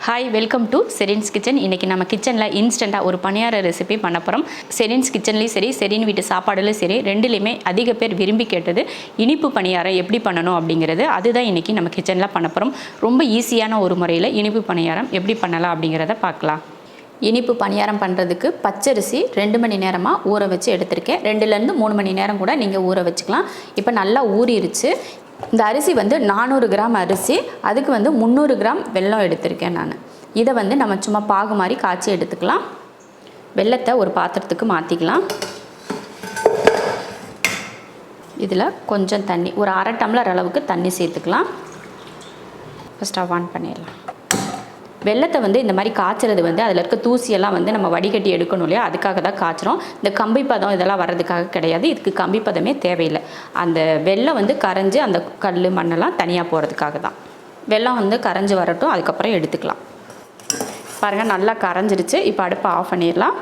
Hi welcome to Sherin's kitchen. இன்றைக்கி நம்ம கிச்சனில் இன்ஸ்டண்ட்டாக ஒரு பணியார ரெசிபி பண்ண போகிறோம். செரின்ஸ் கிச்சன்லேயும் சரி, செரின் வீட்டு சாப்பாடுலையும் சரி, ரெண்டுலேயுமே அதிக பேர் விரும்பி கேட்டது இனிப்பு பணியாரம் எப்படி பண்ணணும் அப்படிங்கிறது. அதுதான் இன்றைக்கி நம்ம கிச்சனில் பண்ண போகிறோம். ரொம்ப ஈஸியான ஒரு முறையில் இனிப்பு பணியாரம் எப்படி பண்ணலாம் அப்படிங்கிறத பார்க்கலாம். இனிப்பு பணியாரம் பண்ணுறதுக்கு பச்சரிசி 2 மணி நேரமாக ஊற வச்சு எடுத்திருக்கேன். 2லேருந்து 3 மணி நேரம் கூட நீங்கள் ஊற வச்சுக்கலாம். இப்போ நல்லா ஊறிடுச்சு. இந்த அரிசி 400 கிராம் அரிசி, அதுக்கு 300 கிராம் வெல்லம் எடுத்திருக்கேன் நான். இதை நம்ம சும்மா பாகு மாதிரி காய்ச்சி எடுத்துக்கலாம். வெல்லத்தை ஒரு பாத்திரத்துக்கு மாற்றிக்கலாம். இதில் கொஞ்சம் தண்ணி, ஒரு அரை டம்ளர் அளவுக்கு தண்ணி சேர்த்துக்கலாம். ஸ்டவ் ஆன் பண்ணிடலாம். வெல்லத்தை இந்த மாதிரி காய்ச்சறது அதில் இருக்க தூசியெல்லாம் நம்ம வடிகட்டி எடுக்கணும் இல்லையா, அதுக்காக தான் காய்ச்சிரும். இந்த கம்பி பதம் இதெல்லாம் வர்றதுக்காக கிடையாது. இதுக்கு கம்பி பதமே தேவையில்லை. அந்த வெல்லம் கரைஞ்சி அந்த கல் மண்ணெல்லாம் தனியாக போகிறதுக்காக தான். வெல்லம் கரைஞ்சி வரட்டும், அதுக்கப்புறம் எடுத்துக்கலாம். பாருங்கள், நல்லா கரைஞ்சிருச்சு. இப்போ அடுப்பை ஆஃப் பண்ணிடலாம்.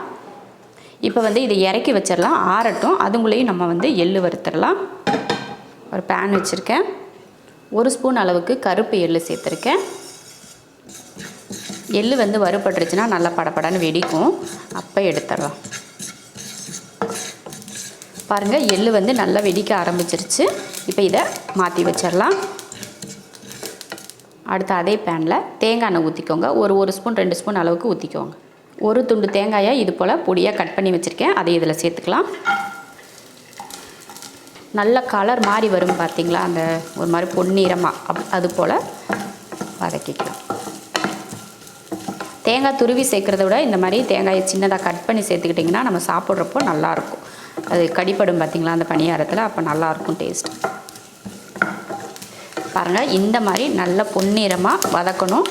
இப்போ இதை இறக்கி வச்சிடலாம், ஆறட்டும். அதுங்களையும் நம்ம எள்ளு வறுத்துடலாம். ஒரு பேன் வச்சுருக்கேன். 1 ஸ்பூன் அளவுக்கு கருப்பு எள்ளு சேர்த்துருக்கேன். எள்ளு வறுபட்டுருச்சுன்னா நல்லா படப்படன்னு வெடிக்கும். அப்போ எடுத்துடலாம். பாருங்கள், எள்ளு நல்லா வெடிக்க ஆரம்பிச்சிருச்சு. இப்போ இதை மாற்றி வச்சிடலாம். அடுத்து அதே பேனில் தேங்காய் எண்ணெய் ஊற்றிக்கோங்க. ஒரு ஸ்பூன் 2 ஸ்பூன் அளவுக்கு ஊற்றிக்கோங்க. ஒரு துண்டு தேங்காயை இது போல் பொடியாக கட் பண்ணி வச்சுருக்கேன். அதை இதில் சேர்த்துக்கலாம். நல்ல கலர் மாதிரி வரும் பார்த்திங்களா, அந்த ஒரு மாதிரி பொன்னிறமாக அது போல் வதக்கிக்கலாம். தேங்காய் துருவி சேர்க்குறத விட இந்த மாதிரி தேங்காயை சின்னதாக கட் பண்ணி சேர்த்துக்கிட்டிங்கன்னா நம்ம சாப்பிட்றப்போ நல்லாயிருக்கும். அது கடிப்படும் பார்த்திங்களா அந்த பணியாரத்தில், அப்போ நல்லாயிருக்கும் டேஸ்ட். பாருங்கள், இந்த மாதிரி நல்ல பொன்னிறமாக வதக்கணும்.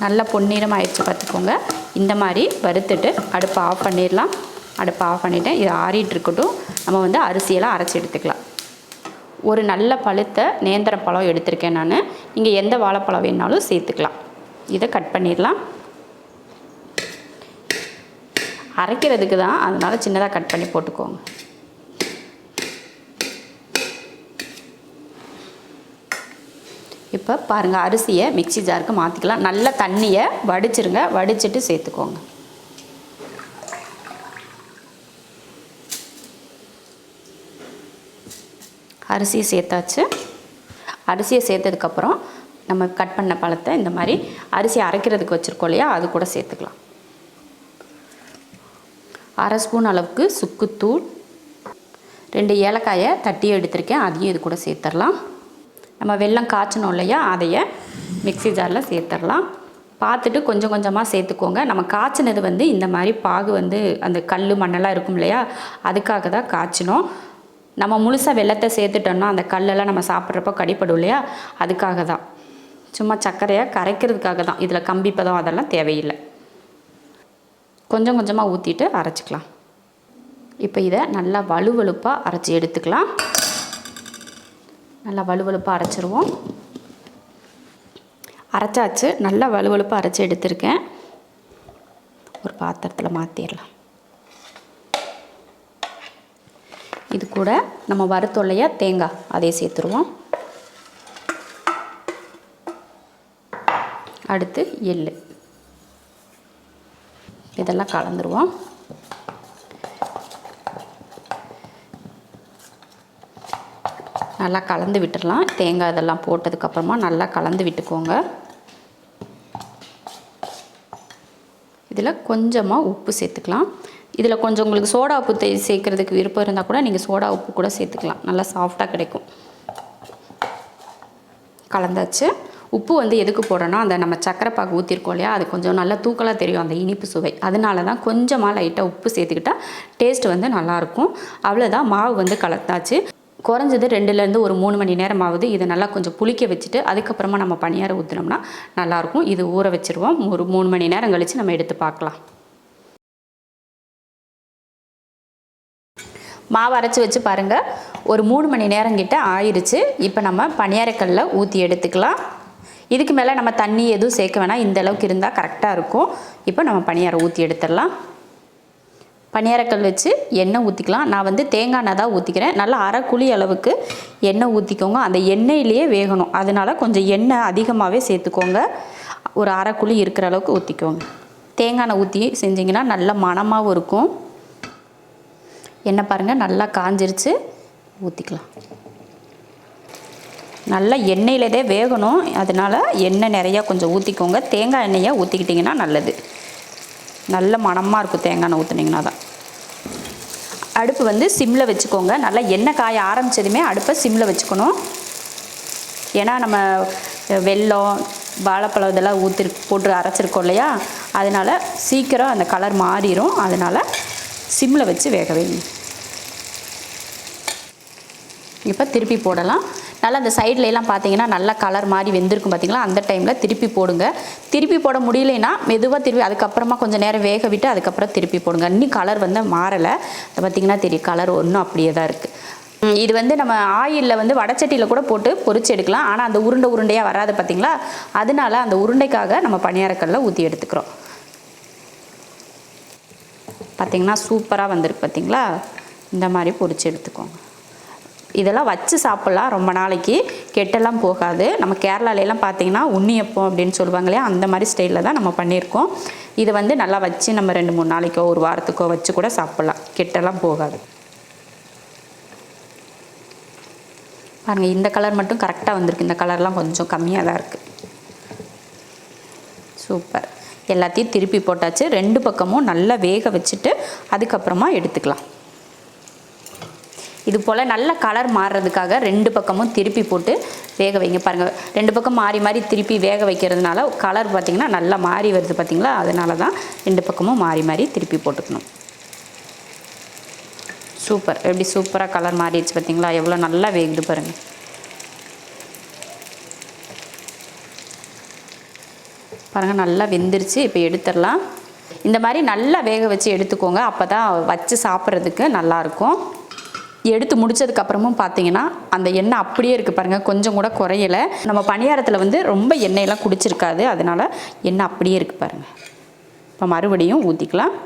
நல்ல பொன்னிறமாக ஆயிடுச்சு பார்த்துக்கோங்க. இந்த மாதிரி வறுத்துட்டு அடுப்பை ஆஃப் பண்ணிடலாம். அடுப்பை ஆஃப் பண்ணிவிட்டேன். இது ஆறிட்டு இருக்கட்டும். நம்ம அரிசியெல்லாம் அரைச்சி எடுத்துக்கலாம். ஒரு நல்ல பழுத்த நேந்திரம் பழம் எடுத்திருக்கேன் நான். நீங்கள் எந்த வாழைப்பழம் வேணாலும் சேர்த்துக்கலாம். இதை கட் பண்ணிடலாம். அரைக்கிறதுக்கு தான், அதனால் சின்னதாக கட் பண்ணி போட்டுக்கோங்க. இப்போ பாருங்கள், அரிசியை மிக்ஸி ஜாருக்கு மாற்றிக்கலாம். நல்ல தண்ணியை வடிச்சிருங்க. வடிச்சிட்டு சேர்த்துக்கோங்க. அரிசியை சேர்த்தாச்சு. அரிசியை சேர்த்ததுக்கப்புறம் நம்ம கட் பண்ண பழத்தை இந்த மாதிரி அரிசி அரைக்கிறதுக்கு வச்சுருக்கோம் இல்லையா, அது கூட சேர்த்துக்கலாம். அரை ஸ்பூன் அளவுக்கு சுக்குத்தூள், 2 ஏலக்காயை தட்டி எடுத்திருக்கேன், அதையும் இது கூட சேர்த்துடலாம். நம்ம வெல்லம் காய்ச்சணும் இல்லையா, அதையே மிக்ஸி ஜாரில் சேர்த்துடலாம். பார்த்துட்டு கொஞ்சம் கொஞ்சமாக சேர்த்துக்கோங்க. நம்ம காய்ச்சினது இந்த மாதிரி பாகு அந்த கல் மண்ணெல்லாம் இருக்கும் இல்லையா, அதுக்காக தான் காய்ச்சினோம். நம்ம முழுசாக வெல்லத்தை சேர்த்துட்டோம்னா அந்த கல்லெல்லாம் நம்ம சாப்பிட்றப்போ கடிப்படும் இல்லையா, அதுக்காக தான். சும்மா சர்க்கரையை கரைக்கிறதுக்காக தான். இதில் கம்பி பதம் அதெல்லாம் தேவையில்லை. கொஞ்சம் கொஞ்சமாக ஊற்றிட்டு அரைச்சிக்கலாம். இப்போ இதை நல்லா வலுவலுப்பாக அரைச்சி எடுத்துக்கலாம். நல்லா வலுவலுப்பாக அரைச்சிருவோம். அரைச்சாச்சு. நல்லா வலுவலுப்பாக அரைச்சி எடுத்திருக்கேன். ஒரு பாத்திரத்தில் மாற்றிடலாம். இது கூட நம்ம வறுத்தொல்லையா தேங்காய் அதை சேர்த்துருவோம். அடுத்து எள்ளு, இதெல்லாம் கலந்துருவோம். நல்லா கலந்து விட்டுடலாம். தேங்காய் இதெல்லாம் போட்டதுக்கப்புறமா நல்லா கலந்து விட்டுக்கோங்க. இதில் கொஞ்சமாக உப்பு சேர்த்துக்கலாம். இதில் கொஞ்சம் உங்களுக்கு சோடா உப்பு சேர்க்குறதுக்கு விருப்பம் இருந்தால் கூட நீங்கள் சோடா உப்பு கூட சேர்த்துக்கலாம். நல்லா சாஃப்டாக கிடைக்கும். கலந்தாச்சு. உப்பு எதுக்கு போடுறோன்னா, அந்த நம்ம சக்கரை பாகு ஊற்றிருக்கோம் இல்லையா, அது கொஞ்சம் நல்லா தூக்கலாக தெரியும் அந்த இனிப்பு சுவை. அதனால தான் கொஞ்சமாக லைட்டாக உப்பு சேர்த்துக்கிட்டால் டேஸ்ட் நல்லாயிருக்கும். அவ்வளோதான், மாவு கலந்தாச்சு. குறைஞ்சது 2லேருந்து ஒரு 3 மணி நேரமாவது இதை நல்லா கொஞ்சம் புளிக்க வச்சுட்டு அதுக்கப்புறமா நம்ம பணியாரம் ஊற்றினோம்னா நல்லாயிருக்கும். இது ஊற வச்சுருவோம். ஒரு 3 மணி நேரம் கழித்து நம்ம எடுத்து பார்க்கலாம். மாவு அரைச்சி வச்சு பாருங்கள், ஒரு 3 மணி நேரம் கிட்ட ஆயிடுச்சு. இப்போ நம்ம பணியாரக்கல்லில் ஊற்றி எடுத்துக்கலாம். இதுக்கு மேலே நம்ம தண்ணி எதுவும் சேர்க்க வேணாம். இந்த அளவுக்கு இருந்தால் கரெக்டாக இருக்கும். இப்போ நம்ம பணியாரம் ஊற்றி எடுத்துடலாம். பணியாரக்கல் வச்சு எண்ணெய் ஊற்றிக்கலாம். நான் தேங்காய் எண்ணெய் தான் ஊற்றிக்கிறேன். நல்லா அரை குழி அளவுக்கு எண்ணெய் ஊற்றிக்கோங்க. அந்த எண்ணெயிலேயே வேகணும். அதனால் கொஞ்சம் எண்ணெய் அதிகமாகவே சேர்த்துக்கோங்க. ஒரு அரை குழி இருக்கிற அளவுக்கு ஊற்றிக்கோங்க. தேங்காய் எண்ணெய் ஊற்றி செஞ்சிங்கன்னா நல்ல மணமாகவும் இருக்கும். எண்ணெய் பாருங்கள் நல்லா காஞ்சிருச்சு, ஊற்றிக்கலாம். நல்லா எண்ணெயிலே வேகணும், அதனால் எண்ணெய் நிறையா கொஞ்சம் ஊற்றிக்கோங்க. தேங்காய் எண்ணெயை ஊற்றிக்கிட்டிங்கன்னா நல்லது, நல்ல மணமாக இருக்கும் தேங்காய் எண்ணெய் ஊற்றுனீங்கன்னா தான். அடுப்பு வந்து சிம்மில் வச்சுக்கோங்க. நல்லா எண்ணெய் காய ஆரம்பித்ததுமே அடுப்பை சிம்மில் வச்சுக்கணும். ஏன்னா நம்ம வெல்லம் வாழைப்பழம் இதெல்லாம் போட்டு அரைச்சிருக்கோம் இல்லையா, அதனால் சீக்கிரம் அந்த கலர் மாறிடும். அதனால் சிம்மில் வச்சு வேக வைங்க. இப்போ திருப்பி போடலாம். நல்லா அந்த சைட்லலாம் பார்த்தீங்கன்னா நல்லா கலர் மாதிரி வெந்திருக்கும் பார்த்தீங்களா, அந்த டைமில் திருப்பி போடுங்க. திருப்பி போட முடியலைன்னா மெதுவாக திருப்பி அதுக்கப்புறமா கொஞ்சம் நேரம் வேக விட்டு அதுக்கப்புறம் திருப்பி போடுங்க. இன்னும் கலர் வந்து மாறலை, பார்த்திங்கன்னா தெரியும், கலர் ஒன்றும் அப்படியே தான் இருக்குது. இது வந்து நம்ம ஆயிலில் வந்து வடச்சட்டியில் கூட போட்டு பொரிச்சு எடுக்கலாம். ஆனால் அந்த உருண்டையாக வராது பார்த்தீங்களா, அதனால அந்த உருண்டைக்காக நம்ம பணியாரக்கல்ல ஊற்றி எடுத்துக்கிறோம். பார்த்திங்கன்னா சூப்பராக வந்திருக்கு பார்த்தீங்களா. இந்த மாதிரி பொரிச்சு எடுத்துக்கோங்க. இதெல்லாம் வச்சு சாப்பிட்லாம், ரொம்ப நாளைக்கு கெட்டெல்லாம் போகாது. நம்ம கேரளாலெலாம் பார்த்திங்கன்னா உன்னியப்பம் அப்படின்னு சொல்லுவாங்க இல்லையா, அந்த மாதிரி ஸ்டைலில் தான் நம்ம பண்ணியிருக்கோம். இதை வந்து நல்லா வச்சு நம்ம 2-3 நாளைக்கோ ஒரு வாரத்துக்கோ வச்சு கூட சாப்பிட்லாம், கெட்டெல்லாம் போகாது. பாருங்கள், இந்த கலர் மட்டும் கரெக்டாக வந்திருக்கு. இந்த கலர்லாம் கொஞ்சம் கம்மியாக தான் இருக்குது. சூப்பர். எல்லாத்தையும் திருப்பி போட்டாச்சு. 2 பக்கமும் நல்லா வேக வச்சுட்டு அதுக்கப்புறமா எடுத்துக்கலாம். இது போல் நல்ல கலர் மாறுறதுக்காக 2 பக்கமும் திருப்பி போட்டு வேக வைங்க. பாருங்கள், 2 பக்கம் மாறி மாறி திருப்பி வேக வைக்கிறதுனால கலர் பார்த்திங்கன்னா நல்லா மாறி வருது பார்த்திங்களா, அதனால தான் 2 பக்கமும் மாறி மாறி திருப்பி போட்டுக்கணும். சூப்பர். எப்படி சூப்பராக கலர் மாறிடுச்சு பார்த்தீங்களா, எவ்வளோ நல்லா வேகுது பாருங்கள். பாருங்கள் நல்லா வெந்துருச்சு. இப்போ எடுத்துடலாம். இந்த மாதிரி நல்லா வேக வச்சு எடுத்துக்கோங்க, அப்போ தான் வச்சு சாப்பிட்றதுக்கு நல்லாயிருக்கும். எடுத்து முடித்ததுக்கப்புறமும் பார்த்தீங்கன்னா அந்த எண்ணெய் அப்படியே இருக்குது பாருங்கள், கொஞ்சம் கூட குறையலை. நம்ம பணியாரத்தில் வந்து ரொம்ப எண்ணெயெல்லாம் குடிச்சிருக்காது, அதனால் எண்ணெய் அப்படியே இருக்குது பாருங்கள். இப்போ மறுபடியும் ஊற்றிக்கலாம்.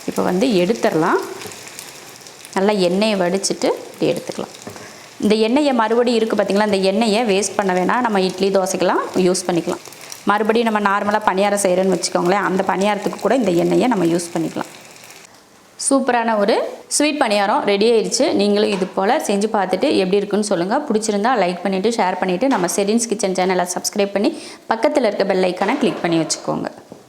இப்போ வந்து எடுத்துடலாம். நல்லா எண்ணெயை வடிச்சிட்டு இப்படி எடுத்துக்கலாம். இந்த எண்ணெயை மறுபடியும் இருக்குது பார்த்திங்களா, இந்த எண்ணெயை வேஸ்ட் பண்ண வேணாம். நம்ம இட்லி தோசைக்கெல்லாம் யூஸ் பண்ணிக்கலாம். மறுபடியும் நம்ம நார்மலாக பணியாரம் செய்கிறேன்னு வச்சுக்கோங்களேன், அந்த பணியாரத்துக்கு கூட இந்த எண்ணெயை நம்ம யூஸ் பண்ணிக்கலாம். சூப்பரான ஒரு ஸ்வீட் பணியாரம் ரெடி ஆயிடுச்சு. நீங்களும் இது போல் செஞ்சு பார்த்துட்டு எப்படி இருக்குன்னு சொல்லுங்கள். பிடிச்சிருந்தா லைக் பண்ணிவிட்டு ஷேர் பண்ணிவிட்டு நம்ம ஷெரின்ஸ் கிச்சன் சேனலை சப்ஸ்கிரைப் பண்ணி பக்கத்தில் இருக்க பெல் ஐக்கானை கிளிக் பண்ணி வச்சுக்கோங்க.